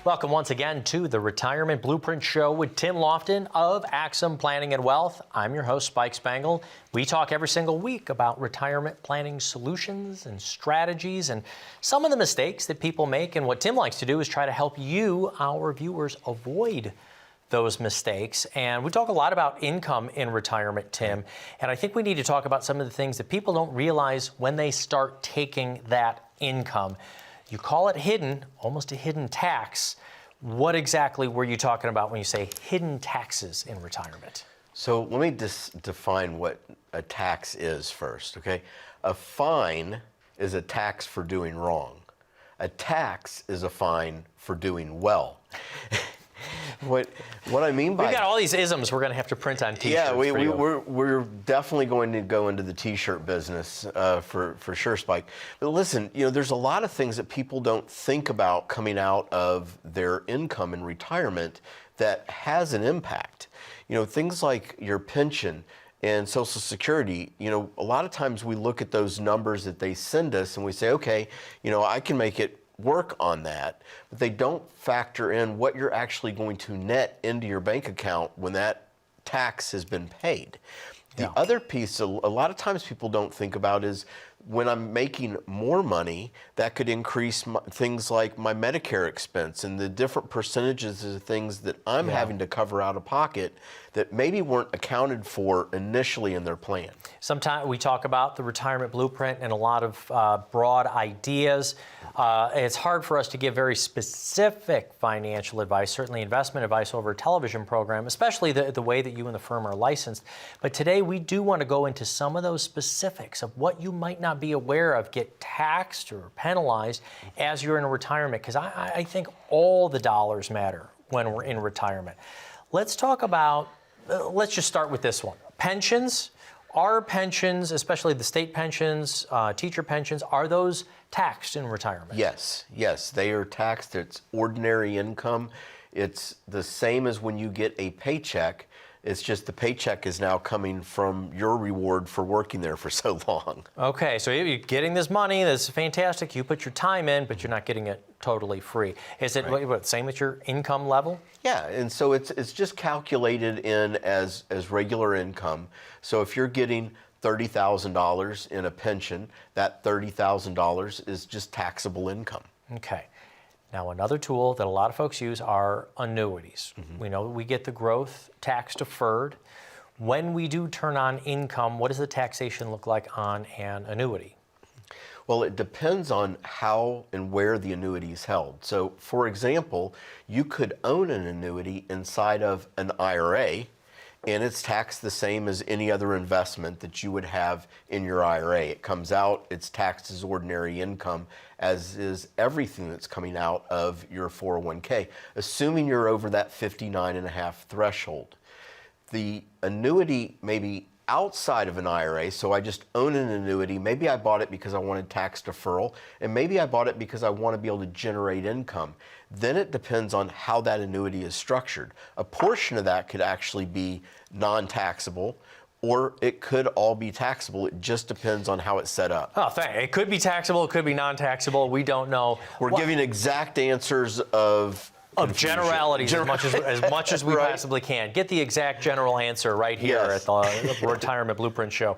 Welcome once again to the Retirement Blueprint Show with Tim Lofton of Axum Planning and Wealth. I'm your host, Spike Spangle. We talk every single week about retirement planning solutions and strategies and some of the mistakes that people make. And what Tim likes to do is try to help you, our viewers, avoid those mistakes. And we talk a lot about income in retirement, Tim. And I think we need to talk about some of the things that people don't realize when they start taking that income. You call it hidden, almost a hidden tax. What exactly were you talking about when you say hidden taxes in retirement? So let me define what a tax is first, okay? A fine is a tax for doing wrong. A tax is a fine for doing well. What I mean by... We've got all these isms we're going to have to print on T-shirts. Yeah, we're definitely going to go into the T-shirt business for sure, Spike. But listen, there's a lot of things that people don't think about coming out of their income in retirement that has an impact. Things like your pension and Social Security. A lot of times we look at those numbers that they send us and we say, okay, I can make it work on that, but they don't factor in what you're actually going to net into your bank account when that tax has been paid. The other piece a lot of times people don't think about is when I'm making more money, that could increase things like my Medicare expense and the different percentages of things that I'm having to cover out of pocket that maybe weren't accounted for initially in their plan. Sometimes we talk about the retirement blueprint and a lot of broad ideas. It's hard for us to give very specific financial advice, certainly investment advice over a television program, especially the way that you and the firm are licensed. But today we do want to go into some of those specifics of what you might not be aware of get taxed or penalized as you're in retirement, because I think all the dollars matter when we're in retirement. Let's talk about, let's just start with this one. Pensions. Are pensions, especially the state pensions, teacher pensions, are those taxed in retirement? Yes, they are taxed. It's ordinary income. It's the same as when you get a paycheck. It's just the paycheck is now coming from your reward for working there for so long. Okay, so you're getting this money, that's fantastic. You put your time in, but you're not getting it totally free. Is it what, same as your income level? Yeah, and so it's just calculated in as regular income. So if you're getting $30,000 in a pension, that $30,000 is just taxable income. Okay. Now, another tool that a lot of folks use are annuities. We know that we get the growth tax deferred. When we do turn on income, what does the taxation look like on an annuity? Well, it depends on how and where the annuity is held. So, for example, you could own an annuity inside of an IRA, and it's taxed the same as any other investment that you would have in your IRA. It comes out, it's taxed as ordinary income, as is everything that's coming out of your 401k, assuming you're over that 59.5 threshold. The annuity may be outside of an IRA, so I just own an annuity. Maybe I bought it because I wanted tax deferral, and maybe I bought it because I want to be able to generate income. Then it depends on how that annuity is structured. A portion of that could actually be non-taxable, or it could all be taxable. It just depends on how it's set up. Oh, it could be taxable, it could be non-taxable. We don't know. We're giving exact answers of generalities as much as we possibly can. Get the exact general answer right here at the Retirement Blueprint Show.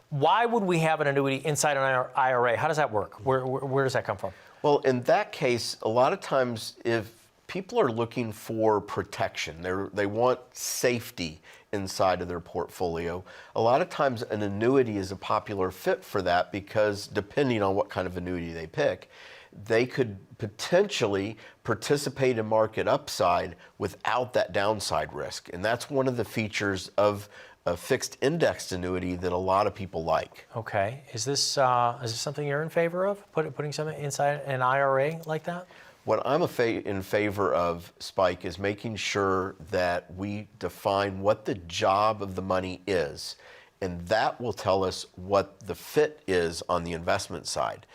Why would we have an annuity inside an IRA? How does that work? Where does that come from? Well, in that case, a lot of times if people are looking for protection, they want safety inside of their portfolio, a lot of times an annuity is a popular fit for that because depending on what kind of annuity they pick, they could potentially participate in market upside without that downside risk. And that's one of the features of a fixed indexed annuity that a lot of people like. Okay. Is this something you're in favor of, putting something inside an IRA like that? What I'm in favor of, Spike, is making sure that we define what the job of the money is, and that will tell us what the fit is on the investment side.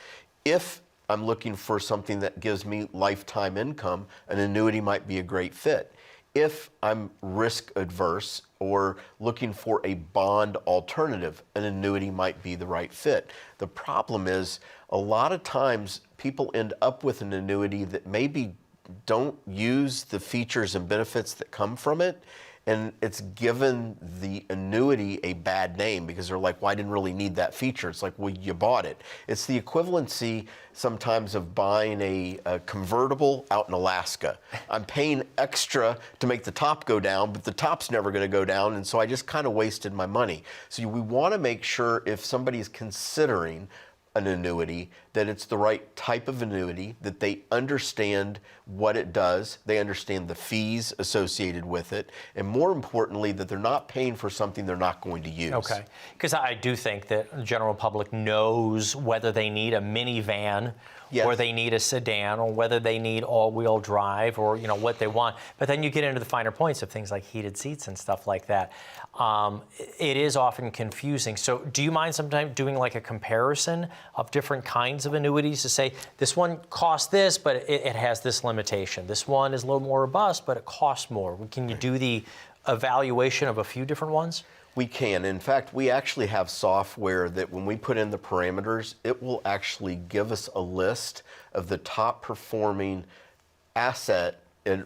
If I'm looking for something that gives me lifetime income, an annuity might be a great fit. If I'm risk adverse or looking for a bond alternative, an annuity might be the right fit. The problem is a lot of times people end up with an annuity that maybe don't use the features and benefits that come from it. And it's given the annuity a bad name because they're like, well, I didn't really need that feature. It's like, well, you bought it. It's the equivalency sometimes of buying a convertible out in Alaska. I'm paying extra to make the top go down, but the top's never going to go down. And so I just kind of wasted my money. So we want to make sure if somebody's considering an annuity, that it's the right type of annuity, that they understand what it does, they understand the fees associated with it, and more importantly, that they're not paying for something they're not going to use. Okay, because I do think that the general public knows whether they need a minivan or they need a sedan, or whether they need all-wheel drive, or what they want. But then you get into the finer points of things like heated seats and stuff like that. It is often confusing. So do you mind sometimes doing like a comparison of different kinds of annuities to say, this one costs this, but it has this limitation. This one is a little more robust, but it costs more. Can you do the evaluation of a few different ones? We can. In fact, we actually have software that when we put in the parameters, it will actually give us a list of the top performing asset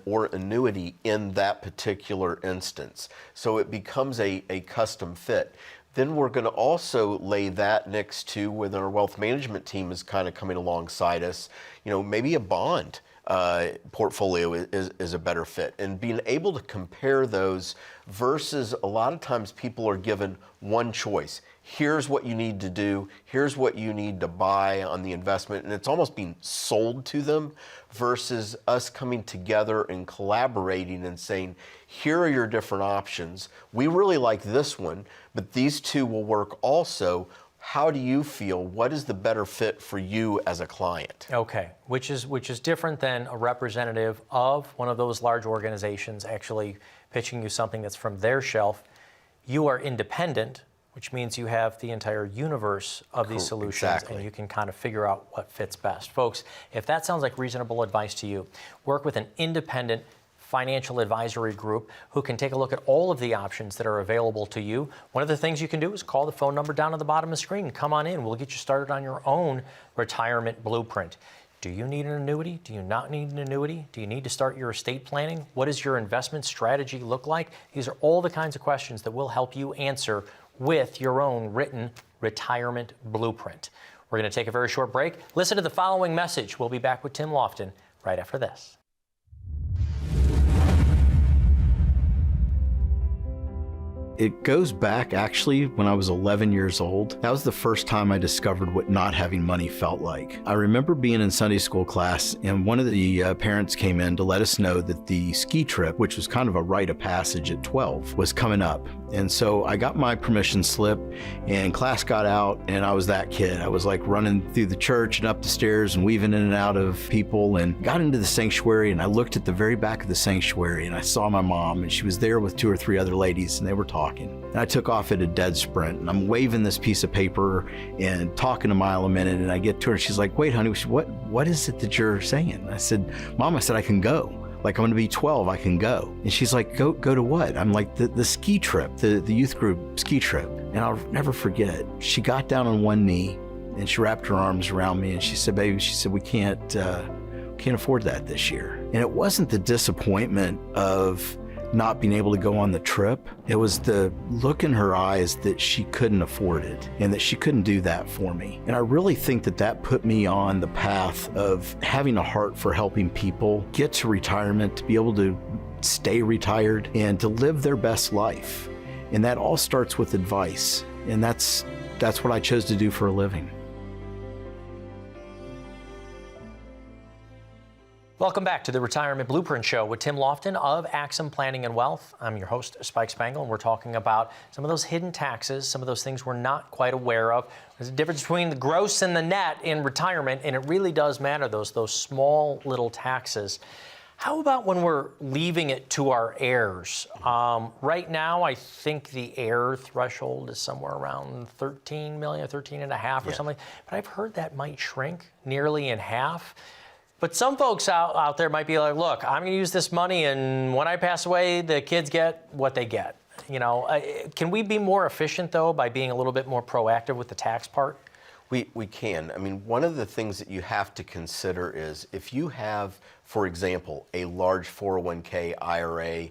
or annuity in that particular instance. So it becomes a custom fit. Then we're going to also lay that next to, with our wealth management team is kind of coming alongside us, maybe a bond portfolio is a better fit. And being able to compare those versus a lot of times people are given one choice. Here's what you need to do. Here's what you need to buy on the investment. And it's almost being sold to them versus us coming together and collaborating and saying, here are your different options. We really like this one, but these two will work also. How do you feel? What is the better fit for you as a client? Okay, which is different than a representative of one of those large organizations actually pitching you something that's from their shelf. You are independent, which means you have the entire universe of these solutions, and you can kind of figure out what fits best. Folks, if that sounds like reasonable advice to you, work with an independent financial advisory group who can take a look at all of the options that are available to you. One of the things you can do is call the phone number down at the bottom of the screen. Come on in. We'll get you started on your own retirement blueprint. Do you need an annuity? Do you not need an annuity? Do you need to start your estate planning? What does your investment strategy look like? These are all the kinds of questions that will help you answer with your own written retirement blueprint. We're going to take a very short break. Listen to the following message. We'll be back with Tim Lofton right after this. It goes back actually when I was 11 years old. That was the first time I discovered what not having money felt like. I remember being in Sunday school class, and one of the parents came in to let us know that the ski trip, which was kind of a rite of passage at 12, was coming up. And so I got my permission slip, and class got out, and I was that kid. I was like running through the church and up the stairs and weaving in and out of people, and got into the sanctuary, and I looked at the very back of the sanctuary, and I saw my mom, and she was there with 2 or 3 other ladies, and they were talking. And I took off at a dead sprint, and I'm waving this piece of paper and talking a mile a minute, and I get to her, and she's like, wait, honey, what is it that you're saying? And I said, Mom, I said, I can go. Like, I'm going to be 12, I can go. And she's like, go to what? I'm like, the ski trip, the youth group ski trip. And I'll never forget, she got down on one knee, and she wrapped her arms around me, and she said, baby, she said, we can't afford that this year. And it wasn't the disappointment of not being able to go on the trip. It was the look in her eyes that she couldn't afford it and that she couldn't do that for me. And I really think that put me on the path of having a heart for helping people get to retirement, to be able to stay retired and to live their best life. And that all starts with advice. And that's what I chose to do for a living. Welcome back to the Retirement Blueprint Show with Tim Lofton of Axum Planning and Wealth. I'm your host, Spike Spangle, and we're talking about some of those hidden taxes, some of those things we're not quite aware of. There's a difference between the gross and the net in retirement, and it really does matter, those small little taxes. How about when we're leaving it to our heirs? Right now, I think the heir threshold is somewhere around 13 million, 13 and a half or something, but I've heard that might shrink nearly in half. But some folks out there might be like, look, I'm going to use this money, and when I pass away, the kids get what they get. Can we be more efficient, though, by being a little bit more proactive with the tax part? We can. I mean, one of the things that you have to consider is if you have, for example, a large 401k IRA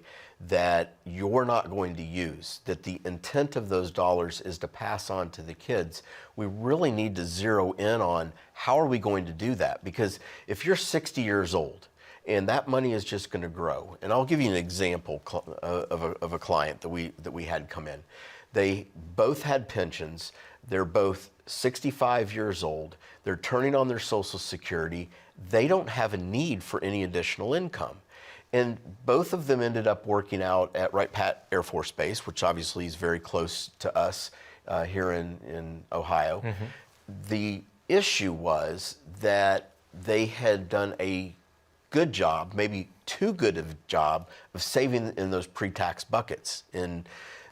that you're not going to use, that the intent of those dollars is to pass on to the kids, we really need to zero in on how are we going to do that? Because if you're 60 years old and that money is just going to grow, and I'll give you an example of a client that we had come in. They both had pensions. They're both 65 years old. They're turning on their Social Security. They don't have a need for any additional income. And both of them ended up working out at Wright-Patt Air Force Base, which obviously is very close to us here in Ohio. Mm-hmm. The issue was that they had done a good job, maybe too good of a job, of saving in those pre-tax buckets. And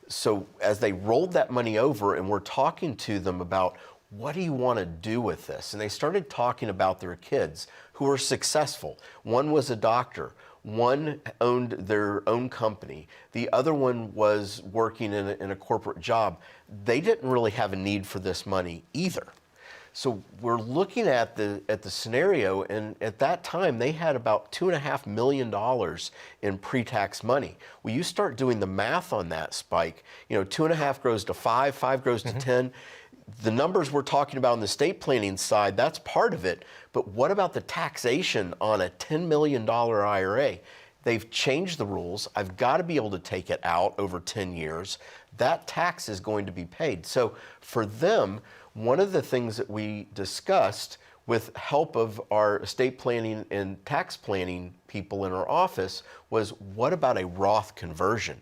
so as they rolled that money over and we're talking to them about what do you want to do with this? And they started talking about their kids who were successful. One was a doctor. One owned their own company. The other one was working in a corporate job. They didn't really have a need for this money either. So we're looking at the scenario, and at that time they had about $2.5 million in pre-tax money. Well, you start doing the math on that, Spike. 2.5 grows to 5, 5 grows to 10. The numbers we're talking about on the estate planning side, that's part of it. But what about the taxation on a $10 million IRA? They've changed the rules. I've got to be able to take it out over 10 years. That tax is going to be paid. So for them, one of the things that we discussed with help of our estate planning and tax planning people in our office was, what about a Roth conversion?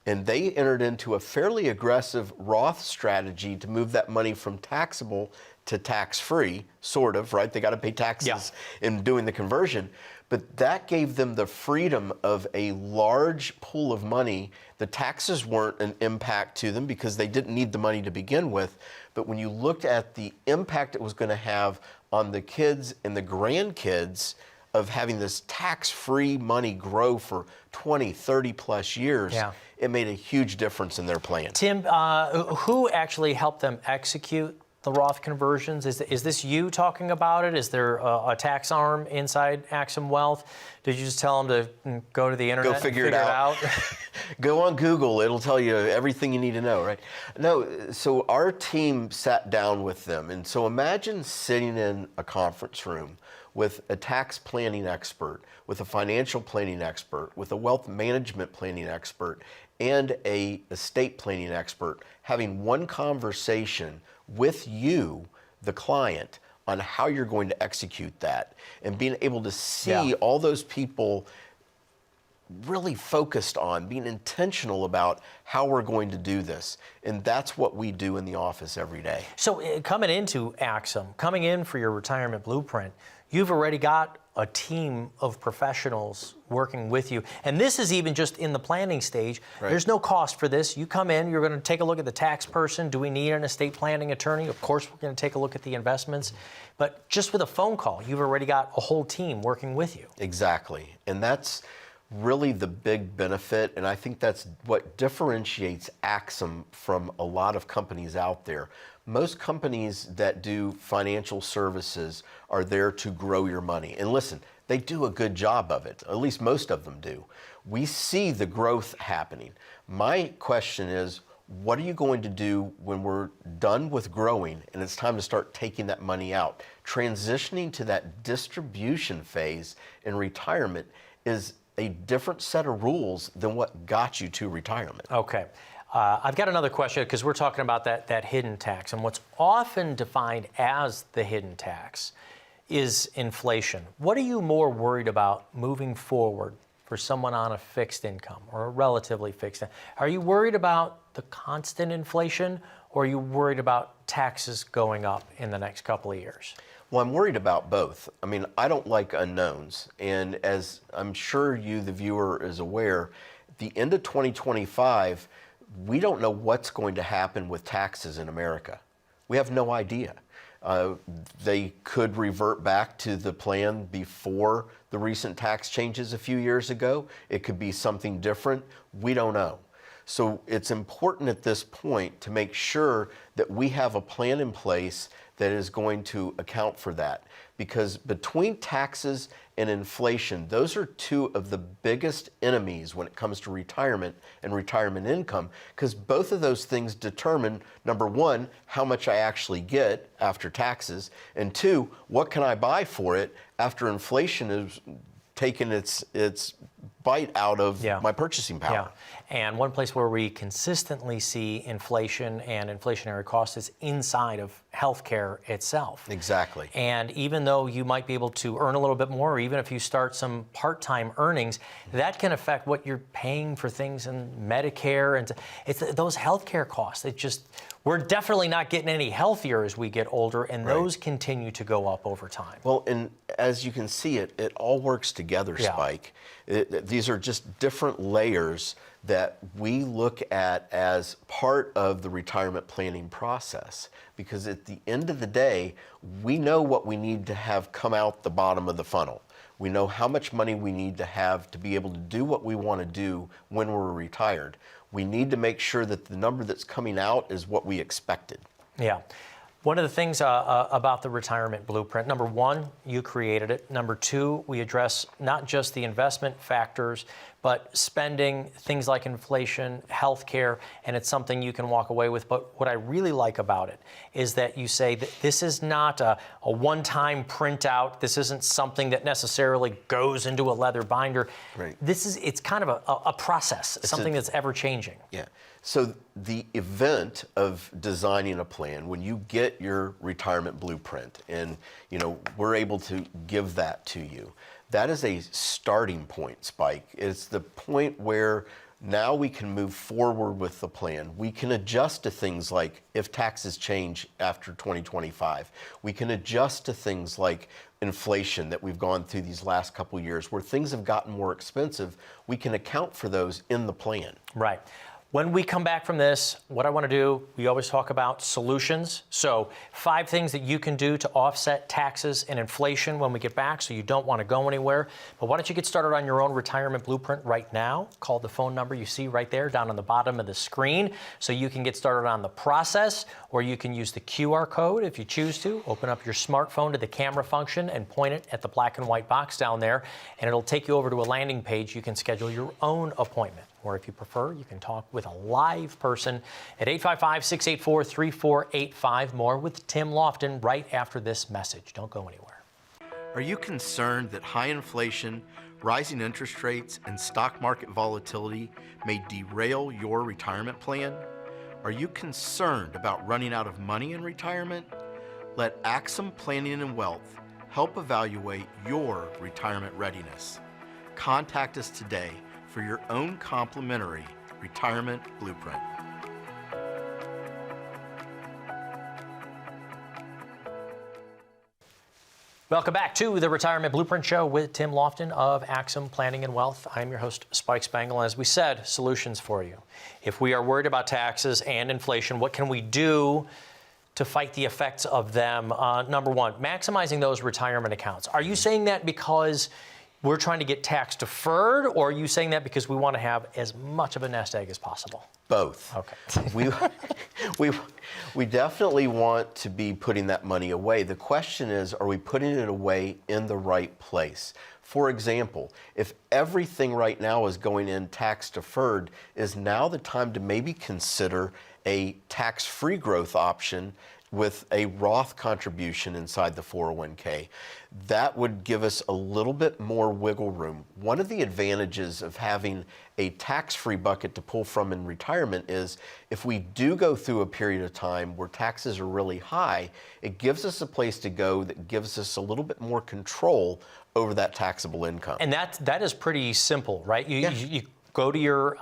And they entered into a fairly aggressive Roth strategy to move that money from taxable to tax-free, sort of, right? They got to pay taxes in doing the conversion. But that gave them the freedom of a large pool of money. The taxes weren't an impact to them because they didn't need the money to begin with. But when you looked at the impact it was going to have on the kids and the grandkids of having this tax-free money grow for 20, 30 plus years, it made a huge difference in their plan. Tim, who actually helped them execute the Roth conversions? Is this you talking about it? Is there a tax arm inside Axum Wealth? Did you just tell them to go to the internet and figure it out? Go on Google. It'll tell you everything you need to know, right? No, so our team sat down with them. And so imagine sitting in a conference room with a tax planning expert, with a financial planning expert, with a wealth management planning expert, and a estate planning expert, having one conversation with you, the client, on how you're going to execute that, and being able to see all those people really focused on being intentional about how we're going to do this. And that's what we do in the office every day. So coming into Axum, coming in for your retirement blueprint, you've already got a team of professionals working with you. And this is even just in the planning stage. Right. There's no cost for this. You come in, you're going to take a look at the tax person. Do we need an estate planning attorney? Of course, we're going to take a look at the investments. But just with a phone call, you've already got a whole team working with you. Exactly. And that's really the big benefit. And I think that's what differentiates Axum from a lot of companies out there. Most companies that do financial services are there to grow your money. And listen, they do a good job of it. At least most of them do. We see the growth happening. My question is, what are you going to do when we're done with growing and it's time to start taking that money out? Transitioning to that distribution phase in retirement is a different set of rules than what got you to retirement. Okay. I've got another question because we're talking about that hidden tax, and what's often defined as the hidden tax is inflation. What are you more worried about moving forward for someone on a fixed income or a relatively fixed income? Are you worried about the constant inflation, or are you worried about taxes going up in the next couple of years? Well, I'm worried about both. I mean, I don't like unknowns. And as I'm sure you, the viewer, is aware, at the end of 2025, we don't know what's going to happen with taxes in America. We have no idea. They could revert back to the plan before the recent tax changes a few years ago. It could be something different. We don't know. So it's important at this point to make sure that we have a plan in place that is going to account for that. Because between taxes and inflation, those are two of the biggest enemies when it comes to retirement and retirement income, because both of those things determine, number one, how much I actually get after taxes, and two, what can I buy for it after inflation is taken its bite out of my purchasing power. Yeah. And one place where we consistently see inflation and inflationary costs is inside of healthcare itself. Exactly. And even though you might be able to earn a little bit more, or even if you start some part-time earnings, that can affect what you're paying for things in Medicare. And it's those healthcare costs. We're definitely not getting any healthier as we get older, and those continue to go up over time. Well, and as you can see, it all works together, Spike. These are just different layers that we look at as part of the retirement planning process. Because at the end of the day, we know what we need to have come out the bottom of the funnel. We know how much money we need to have to be able to do what we want to do when we're retired. We need to make sure that the number that's coming out is what we expected. Yeah. One of the things about the retirement blueprint, number one, you created it. Number two, we address not just the investment factors, but spending, things like inflation, healthcare, and it's something you can walk away with. But what I really like about it is that you say that this is not a one-time printout. This isn't something that necessarily goes into a leather binder. Right. It's kind of a process, something that's ever changing. Yeah. So the event of designing a plan, when you get your retirement blueprint and we're able to give that to you, that is a starting point, Spike. It's the point where now we can move forward with the plan. We can adjust to things like if taxes change after 2025. We can adjust to things like inflation that we've gone through these last couple of years where things have gotten more expensive. We can account for those in the plan. Right. When we come back from this, what I want to do, we always talk about solutions. So 5 things that you can do to offset taxes and inflation when we get back, so you don't want to go anywhere. But why don't you get started on your own retirement blueprint right now? Call the phone number you see right there down on the bottom of the screen so you can get started on the process, or you can use the QR code if you choose to. Open up your smartphone to the camera function and point it at the black and white box down there, and it'll take you over to a landing page. You can schedule your own appointment. Or if you prefer, you can talk with a live person at 855-684-3485. More with Tim Lofton right after this message. Don't go anywhere. Are you concerned that high inflation, rising interest rates, and stock market volatility may derail your retirement plan? Are you concerned about running out of money in retirement? Let Axum Planning and Wealth help evaluate your retirement readiness. Contact us today for your own complimentary retirement blueprint. Welcome back to the Retirement Blueprint Show with Tim Lofton of Axum Planning and Wealth. I'm your host, Spike Spangle. As we said, solutions for you. If we are worried about taxes and inflation, what can we do to fight the effects of them? Number one, maximizing those retirement accounts. Are you saying that because we're trying to get tax deferred, or are you saying that because we want to have as much of a nest egg as possible? Both. Okay. we definitely want to be putting that money away. The question is, are we putting it away in the right place? For example, if everything right now is going in tax deferred, is now the time to maybe consider a tax-free growth option with a Roth contribution inside the 401k. That would give us a little bit more wiggle room. One of the advantages of having a tax-free bucket to pull from in retirement is if we do go through a period of time where taxes are really high, it gives us a place to go that gives us a little bit more control over that taxable income. And that is pretty simple, right? You go to your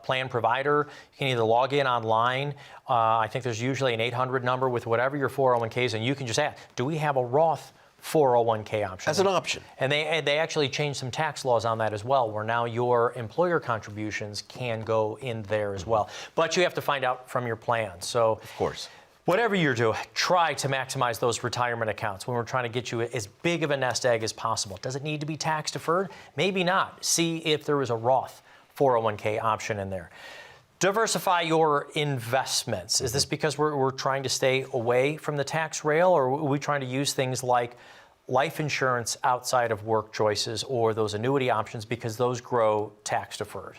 plan provider. You can either log in online. I think there's usually an 800 number with whatever your 401k is, and you can just ask, do we have a Roth 401k option? As an option. And they actually changed some tax laws on that as well, where now your employer contributions can go in there as well. But you have to find out from your plan. So, of course, whatever you're doing, try to maximize those retirement accounts when we're trying to get you as big of a nest egg as possible. Does it need to be tax deferred? Maybe not. See if there is a Roth 401k option in there. Diversify your investments. Is this because we're trying to stay away from the tax rail, or are we trying to use things like life insurance outside of work choices or those annuity options because those grow tax deferred?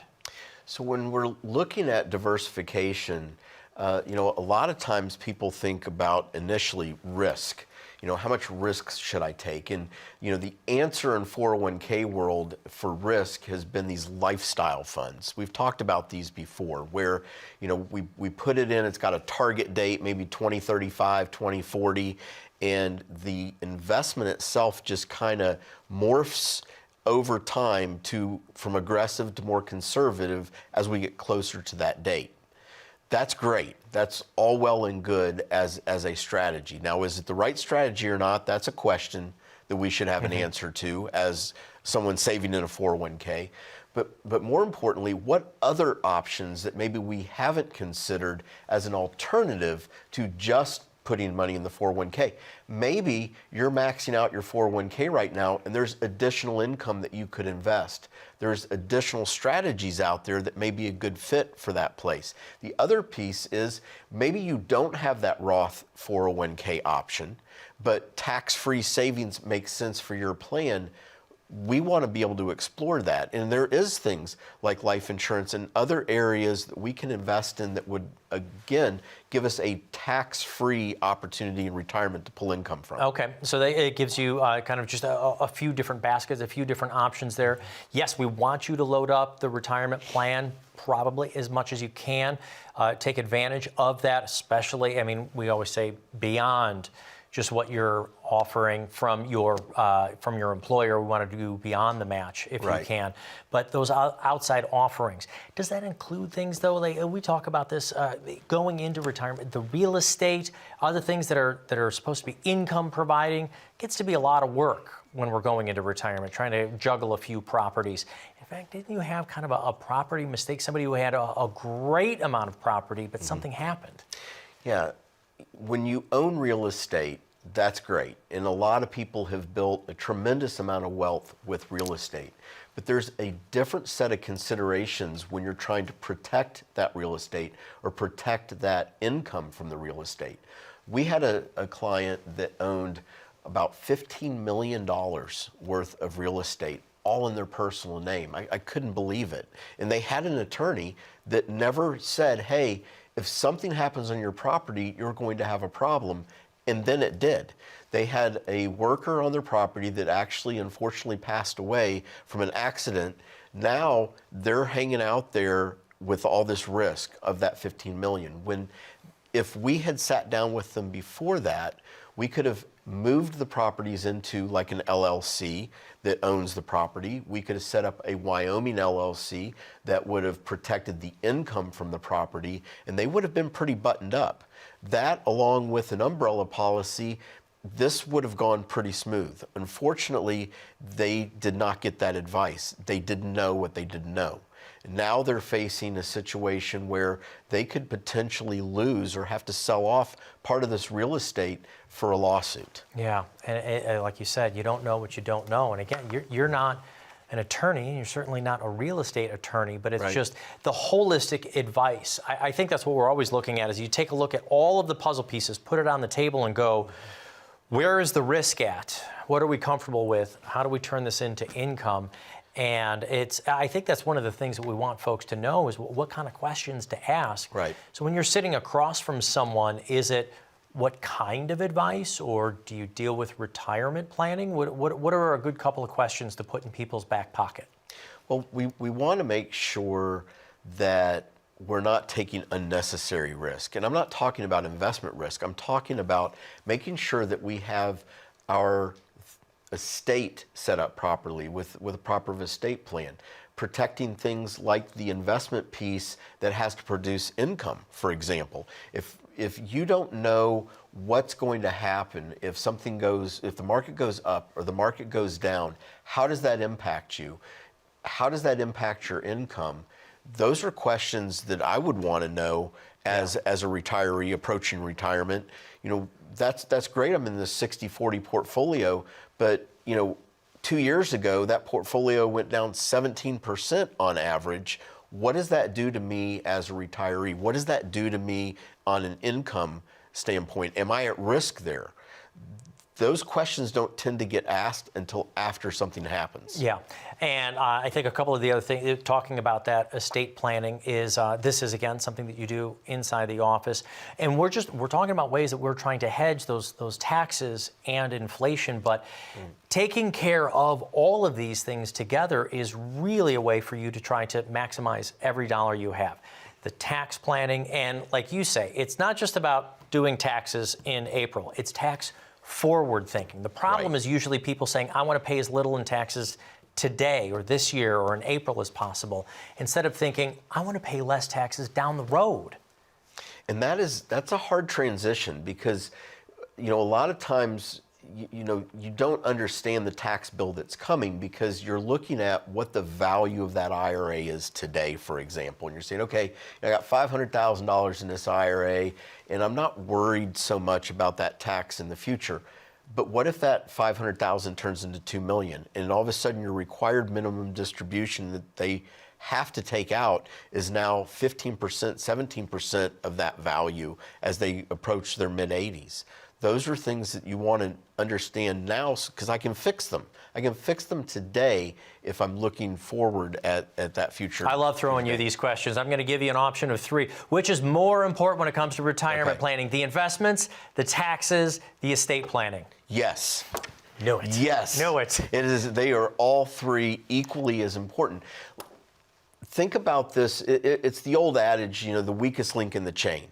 So when we're looking at diversification, a lot of times people think about initially risk. How much risk should I take? And, the answer in 401k world for risk has been these lifestyle funds. We've talked about these before where, we put it in, it's got a target date, maybe 2035, 2040, and the investment itself just kind of morphs over time from aggressive to more conservative as we get closer to that date. That's great. That's all well and good as a strategy. Now, is it the right strategy or not? That's a question that we should have an answer to as someone saving in a 401k. But more importantly, what other options that maybe we haven't considered as an alternative to just putting money in the 401k? Maybe you're maxing out your 401k right now and there's additional income that you could invest. There's additional strategies out there that may be a good fit for that place. The other piece is maybe you don't have that Roth 401k option, but tax-free savings makes sense for your plan. We want to be able to explore that. And there is things like life insurance and other areas that we can invest in that would, again, give us a tax-free opportunity in retirement to pull income from. Okay, so it gives you kind of just a few different baskets, a few different options there. Yes, we want you to load up the retirement plan probably as much as you can. Take advantage of that, especially, we always say beyond just what you're offering from your employer. We want to do beyond the match if you can. But those outside offerings, does that include things though? We talk about this going into retirement, the real estate, other things that are supposed to be income providing. Gets to be a lot of work when we're going into retirement, trying to juggle a few properties. In fact, didn't you have kind of a property mistake? Somebody who had a great amount of property, but something happened. Yeah, when you own real estate, that's great. And a lot of people have built a tremendous amount of wealth with real estate. But there's a different set of considerations when you're trying to protect that real estate or protect that income from the real estate. We had a client that owned about $15 million worth of real estate, all in their personal name. I couldn't believe it. And they had an attorney that never said, hey, if something happens on your property, you're going to have a problem. And then it did. They had a worker on their property that actually unfortunately passed away from an accident. Now they're hanging out there with all this risk of that 15 million. When if we had sat down with them before that, we could have moved the properties into like an LLC that owns the property. We could have set up a Wyoming LLC that would have protected the income from the property, and they would have been pretty buttoned up. That, along with an umbrella policy, this would have gone pretty smooth. Unfortunately, they did not get that advice. They didn't know what they didn't know. Now they're facing a situation where they could potentially lose or have to sell off part of this real estate for a lawsuit. Yeah, and like you said, you don't know what you don't know. And again, you're not an attorney, and you're certainly not a real estate attorney, but it's just the holistic advice. I think that's what we're always looking at, is you take a look at all of the puzzle pieces, put it on the table and go, where is the risk at? What are we comfortable with? How do we turn this into income? And I think that's one of the things that we want folks to know is what kind of questions to ask. Right. So when you're sitting across from someone, is it what kind of advice, or do you deal with retirement planning? What are a good couple of questions to put in people's back pocket? Well, we want to make sure that we're not taking unnecessary risk. And I'm not talking about investment risk. I'm talking about making sure that we have our estate set up properly with a proper estate plan, protecting things like the investment piece that has to produce income, for example. If you don't know what's going to happen, if the market goes up or the market goes down, how does that impact you? How does that impact your income? Those are questions that I would want to know as a retiree approaching retirement. That's great. I'm in the 60-40 portfolio, but 2 years ago, that portfolio went down 17% on average. what does that do to me as a retiree? What does that do to me on an income standpoint? Am I at risk there? Those questions don't tend to get asked until after something happens. Yeah, and I think a couple of the other things, talking about that estate planning is, this is again something that you do inside the office. And we're talking about ways that we're trying to hedge those taxes and inflation, but taking care of all of these things together is really a way for you to try to maximize every dollar you have. The tax planning, and like you say, it's not just about doing taxes in April, it's tax forward thinking. The problem is usually people saying, I want to pay as little in taxes today or this year or in April as possible, instead of thinking, I want to pay less taxes down the road. And that's a hard transition because, a lot of times, you don't understand the tax bill that's coming because you're looking at what the value of that IRA is today, for example. And you're saying, okay, I got $500,000 in this IRA and I'm not worried so much about that tax in the future. But what if that $500,000 turns into $2 million and all of a sudden your required minimum distribution that they have to take out is now 15%, 17% of that value as they approach their mid-80s? Those are things that you want to understand now because I can fix them. I can fix them today if I'm looking forward at that future. I love throwing you these questions. I'm going to give you an option of 3. Which is more important when it comes to retirement planning? The investments, the taxes, the estate planning? Yes. Knew it. Yes. Knew it. It is. They are all 3 equally as important. Think about this. It's the old adage, the weakest link in the chain.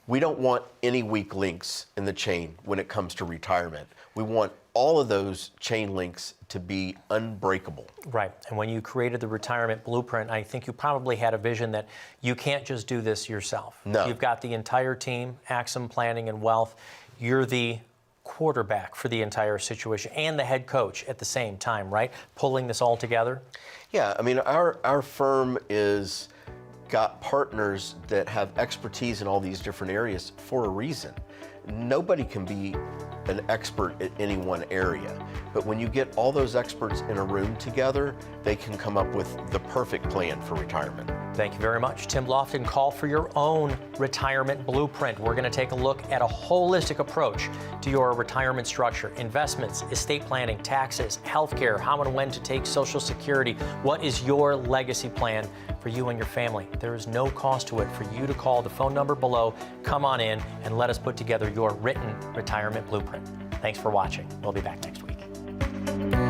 We don't want any weak links in the chain when it comes to retirement. We want all of those chain links to be unbreakable. Right. And when you created the retirement blueprint, I think you probably had a vision that you can't just do this yourself. No. You've got the entire team, Axum Planning and Wealth. You're the quarterback for the entire situation and the head coach at the same time, right? Pulling this all together. Yeah, I mean, our firm is got partners that have expertise in all these different areas for a reason. Nobody can be an expert at any one area, but when you get all those experts in a room together, they can come up with the perfect plan for retirement. Thank you very much, Tim Lofton. Call for your own retirement blueprint. We're going to take a look at a holistic approach to your retirement structure, investments, estate planning, taxes, healthcare, how and when to take Social Security. What is your legacy plan for you and your family? There is no cost to it for you to call the phone number below, come on in, and let us put together your written retirement blueprint. Thanks for watching. We'll be back next week.